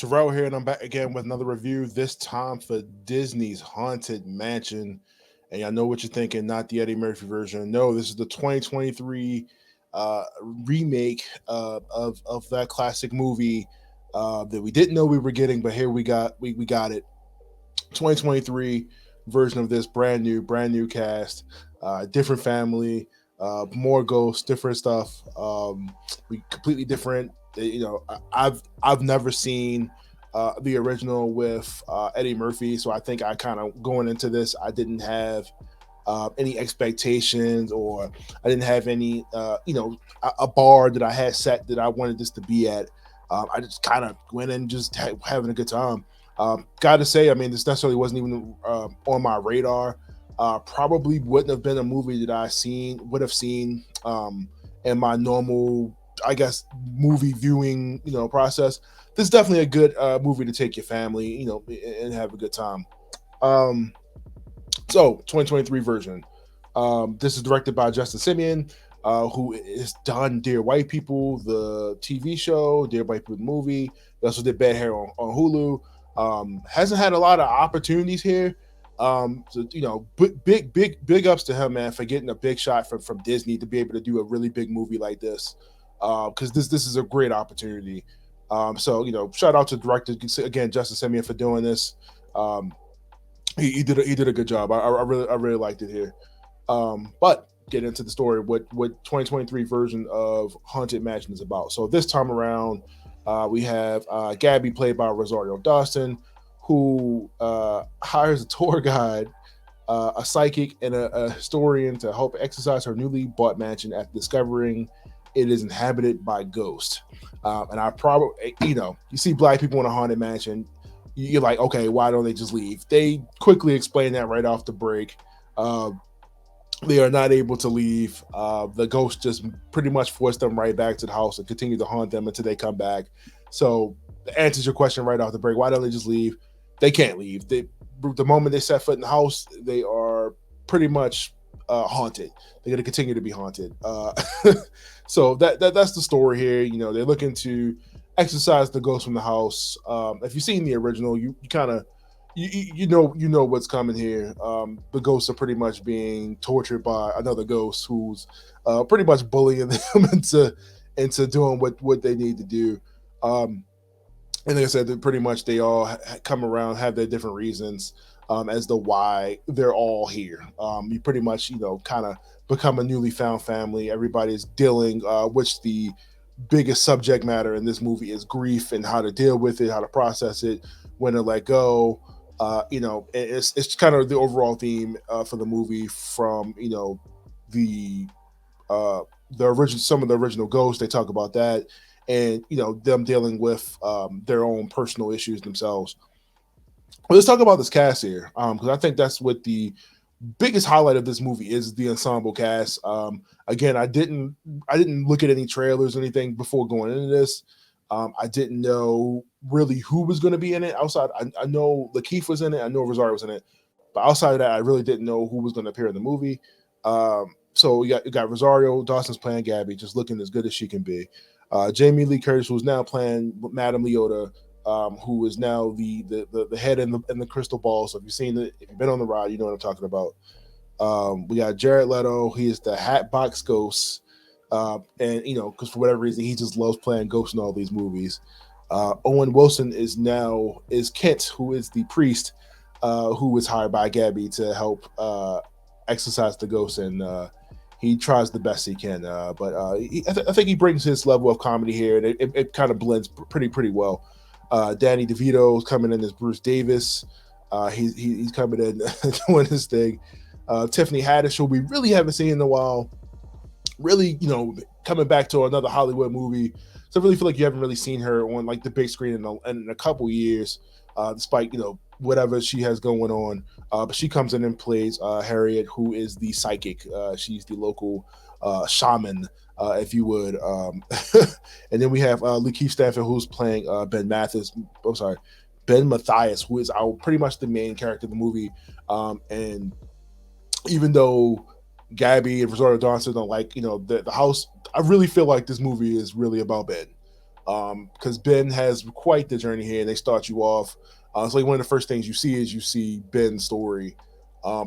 Terrell here, and I'm back again with another review. This time for Disney's Haunted Mansion, and I know what you're thinking. Not the Eddie Murphy version. No, this is the 2023 remake of that classic movie that we didn't know we were getting, but here we got it. 2023 version of this brand new cast, different family, more ghosts, different stuff. We completely different. I've never seen the original with Eddie Murphy, so I think I kind of going into this, I didn't have any expectations, or I didn't have any a bar that I had set that I wanted this to be at. I just kind of went in just having a good time. Got to say, I mean, this necessarily wasn't even on my radar. Probably wouldn't have been a movie that would have seen in my normal, I guess, movie viewing, process. This is definitely a good movie to take your family, and have a good time. Um, so 2023 version. This is directed by Justin Simeon, who has done Dear White People, the TV show, Dear White People, the movie. He also did Bad Hair on Hulu. Hasn't had a lot of opportunities here. So big ups to him, man, for getting a big shot from Disney to be able to do a really big movie like this. Because this is a great opportunity. So shout out to director again, Justin Simeon, for doing this. He did a good job. I really liked it here. But get into the story. What 2023 version of Haunted Mansion is about. So this time around, we have Gabbie, played by Rosario Dawson, who hires a tour guide, a psychic, and a historian to help exercise her newly bought mansion after discovering it is inhabited by ghosts. And I probably, you see black people in a haunted mansion, you're like, okay, why don't they just leave? They quickly explain that right off the break. They are not able to leave. The ghost just pretty much force them right back to the house and continue to haunt them until they come back. So that answers your question right off the break. Why don't they just leave? They can't leave. The moment they set foot in the house, they are pretty much haunted. They're going to continue to be haunted. So that's the story here. They're looking to exorcise the ghost from the house. If you've seen the original, you kind of you know what's coming here. The ghosts are pretty much being tortured by another ghost who's pretty much bullying them into doing what they need to do. And like I said, pretty much they all come around, have their different reasons as to why they're all here. You pretty much kind of become a newly found family. Everybody's dealing, which the biggest subject matter in this movie is grief and how to deal with it, how to process it, when to let go. It's kind of the overall theme for the movie, from the original, some of the original ghosts. They talk about that, and them dealing with their own personal issues themselves. Well, let's talk about this cast here, because I think that's what the biggest highlight of this movie is, the ensemble cast. Again, I didn't look at any trailers or anything before going into this. I didn't know really who was going to be in it outside. I know LaKeith was in it. I know Rosario was in it. But outside of that, I really didn't know who was going to appear in the movie. So you got Rosario Dawson's playing Gabbie, just looking as good as she can be. Jamie Lee Curtis, who's now playing Madame Leota, who is now the head in the crystal ball. So if you've been on the ride, you know what I'm talking about. We got Jared Leto. He is the Hatbox Ghost. And because for whatever reason, he just loves playing ghosts in all these movies. Owen Wilson is Kent, who is the priest, who was hired by Gabbie to help exorcise the ghost, and he tries the best he can. But I think he brings his level of comedy here, and it kind of blends pretty well. Danny DeVito's coming in as Bruce Davis. He's coming in doing his thing. Tiffany Haddish, who we really haven't seen in a while, really, coming back to another Hollywood movie. So I really feel like you haven't really seen her on like the big screen in a couple years, despite whatever she has going on. But she comes in and plays Harriet, who is the psychic. She's the local shaman, if you would. And then we have LaKeith Stanfield, who's playing Ben Mathis. I'm sorry, Ben Mathias, who is pretty much the main character of the movie. And even though Gabbie and Rosario Dawson don't like, the house, I really feel like this movie is really about Ben. because Ben has quite the journey here. They start you off. It's like one of the first things you see is you see Ben's story.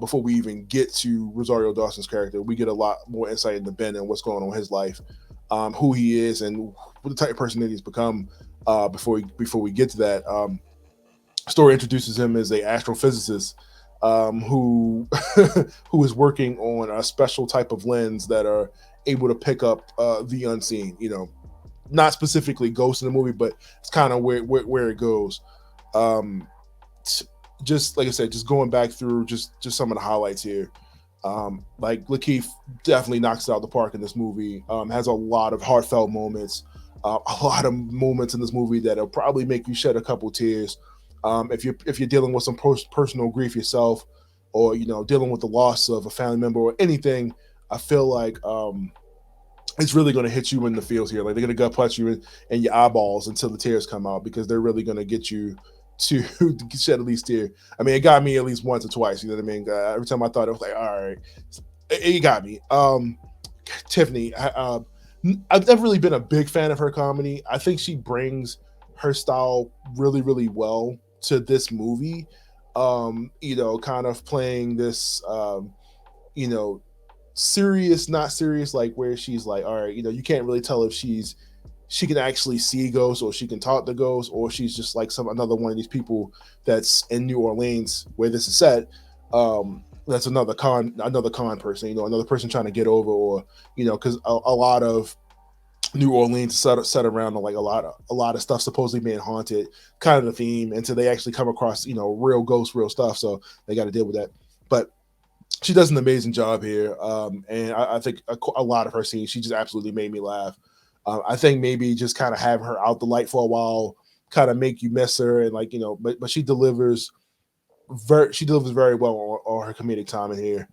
Before we even get to Rosario Dawson's character, we get a lot more insight into Ben and what's going on in his life, who he is, and what the type of person that he's become. Before we get to that, story introduces him as a astrophysicist who who is working on a special type of lens that are able to pick up the unseen. Not specifically ghosts in the movie, but it's kind of where it goes. Um, just like I said, just going back through just some of the highlights here. Like LaKeith definitely knocks it out of the park in this movie. Has a lot of heartfelt moments, a lot of moments in this movie that'll probably make you shed a couple tears. If you're dealing with some personal grief yourself, or dealing with the loss of a family member or anything, I feel like it's really going to hit you in the feels here. Like, they're going to gut punch you in your eyeballs until the tears come out, because they're really going to get you to shed at least tear. I mean, it got me at least once or twice. You know what I mean? Every time I thought, it was like, all right, it got me. Tiffany, I've never really been a big fan of her comedy. I think she brings her style really, really well to this movie. Kind of playing this, serious, not serious, like where she's like, all right, you can't really tell if she can actually see ghosts, or she can talk to ghosts, or she's just like another one of these people that's in New Orleans where this is set. That's another con person, another person trying to get over, or because a lot of New Orleans set around like a lot of stuff supposedly being haunted, kind of the theme, until they actually come across real ghosts, real stuff. So they got to deal with that. But she does an amazing job here, and I think a lot of her scenes, she just absolutely made me laugh. I think maybe just kind of have her out the light for a while, kind of make you miss her, and but she delivers very well on her comedic timing here.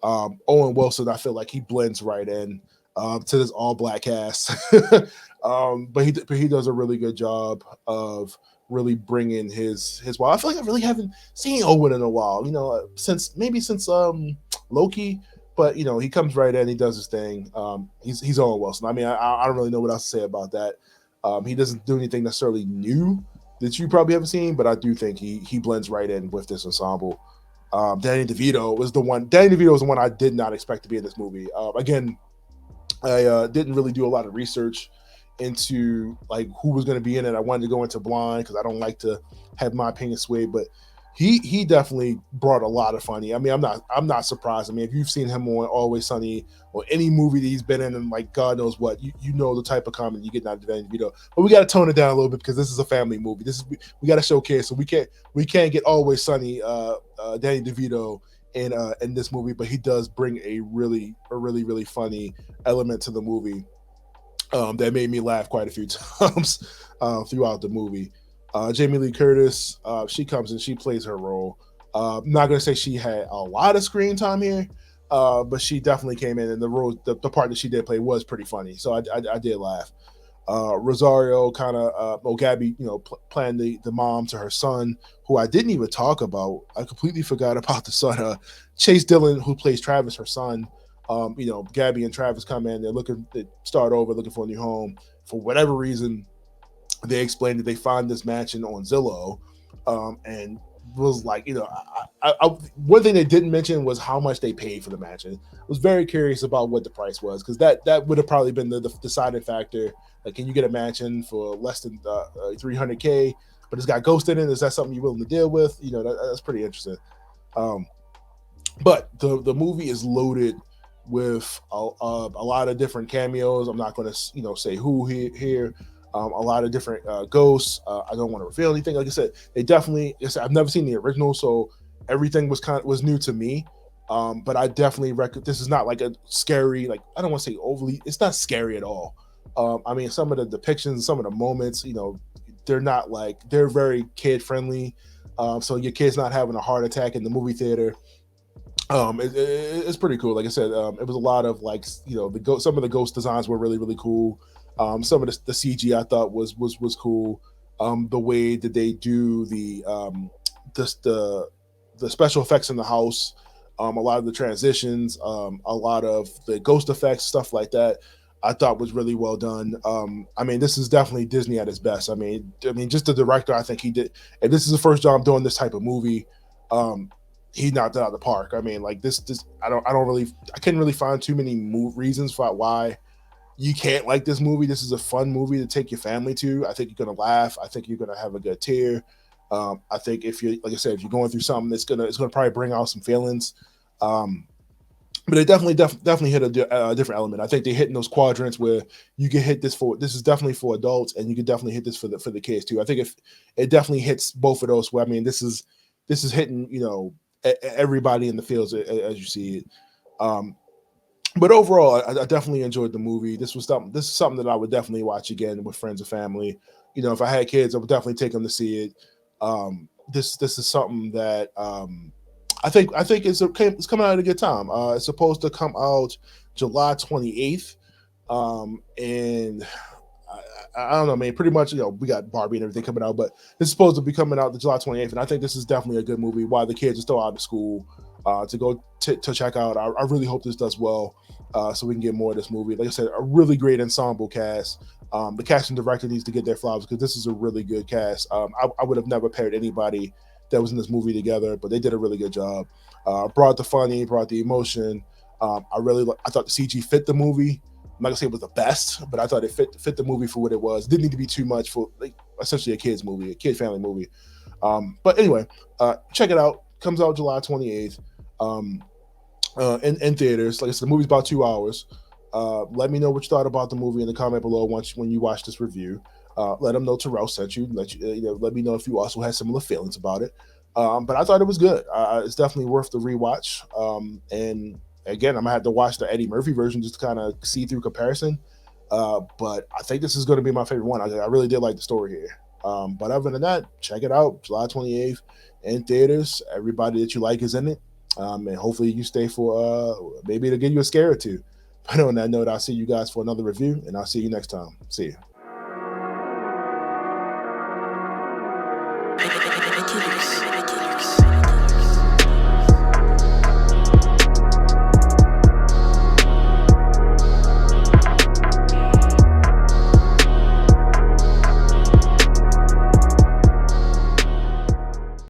Owen Wilson, I feel like he blends right in to this all black cast, but he does a really good job of really bringing his. Well, I feel like I really haven't seen Owen in a while. Since Loki. But he comes right in, he does his thing. He's Owen Wilson. I mean, I don't really know what else to say about that. He doesn't do anything necessarily new that you probably haven't seen, but I do think he blends right in with this ensemble. Danny DeVito was the one. Danny DeVito was the one I did not expect to be in this movie. Again, I didn't really do a lot of research into like who was going to be in it. I wanted to go into blind because I don't like to have my opinion swayed, but he definitely brought a lot of funny. I mean, I'm not surprised. I mean, if you've seen him on Always Sunny or any movie that he's been in, and like God knows what, you know the type of comedy you get out of Danny DeVito. But we got to tone it down a little bit because this is a family movie. We got to showcase, so we can't get Always Sunny Danny DeVito in this movie, but he does bring a really funny element to the movie that made me laugh quite a few times throughout the movie. Jamie Lee Curtis, she comes and she plays her role. I'm not going to say she had a lot of screen time here, but she definitely came in, and the part that she did play was pretty funny. So I did laugh. Rosario kind of, Gabbie, playing the mom to her son, who I didn't even talk about. I completely forgot about the son. Chase Dillon, who plays Travis, her son. Gabbie and Travis come in. They start over, looking for a new home. For whatever reason, they explained that they find this mansion on Zillow, and was like, one thing they didn't mention was how much they paid for the mansion. I was very curious about what the price was, because that would have probably been the deciding factor. Like, can you get a mansion for less than $300K, but it's got ghosts in it? Is that something you're willing to deal with? That's pretty interesting. But the movie is loaded with a lot of different cameos. I'm not going to say who here. A lot of different ghosts. I don't want to reveal anything. Like I said, they definitely. I've never seen the original, so everything was new to me. But I definitely this is not like a scary. Like, I don't want to say overly. It's not scary at all. I mean, some of the depictions, some of the moments, they're not like, they're very kid friendly. So your kid's not having a heart attack in the movie theater. It's pretty cool. Like I said, it was a lot of like, some of the ghost designs were really, really cool. Some of the CG I thought was cool. The way that they do the special effects in the house, a lot of the transitions, a lot of the ghost effects, stuff like that. I thought was really well done. I mean, this is definitely Disney at its best. I mean, just the director. I think he did. And this is the first time doing this type of movie. Um, he knocked it out of the park. I mean, like this. I couldn't really find too many reasons for why you can't like this movie. This is a fun movie to take your family to. I think you're gonna laugh. I think you're gonna have a good tear. I think if you, like I said, if you're going through something, it's gonna probably bring out some feelings. Um, but it definitely hit a different element. I think they hit in those quadrants where you can hit this for, this is definitely for adults, and you can definitely hit this for the kids too. I think if it definitely hits both of those. Where I mean, this is hitting, everybody in the fields as you see it. Um, but overall, I definitely enjoyed the movie. This is something that I would definitely watch again with friends or family. If I had kids, I would definitely take them to see it. This is something that I think it's coming out at a good time. It's supposed to come out July 28th, and I don't know, man. Pretty much, we got Barbie and everything coming out, but this is supposed to be coming out the July 28th, and I think this is definitely a good movie. While the kids are still out of school, to go to check out. I really hope this does well, so we can get more of this movie. Like I said, a really great ensemble cast. The casting director needs to get their flowers because this is a really good cast. I would have never paired anybody that was in this movie together, but they did a really good job. Brought the funny, brought the emotion. I thought the CG fit the movie. I'm not gonna say it was the best, but I thought it fit the movie for what it was. It didn't need to be too much for, like, essentially a kids movie, a kid family movie. But anyway, check it out. Comes out July 28th. Um, in theaters. Like I said, the movie's about 2 hours. Let me know what you thought about the movie in the comment below when you watch this review. Let them know Terrell sent you. Let me know if you also had similar feelings about it. But I thought it was good. It's definitely worth the rewatch. And again, I'm gonna have to watch the Eddie Murphy version just to kind of see through comparison. But I think this is going to be my favorite one. I really did like the story here. But other than that, check it out. July 28th in theaters. Everybody that you like is in it. And hopefully you stay for maybe it'll give you a scare or two. But on that note, I'll see you guys for another review, and I'll see you next time. See you. Ridiculous.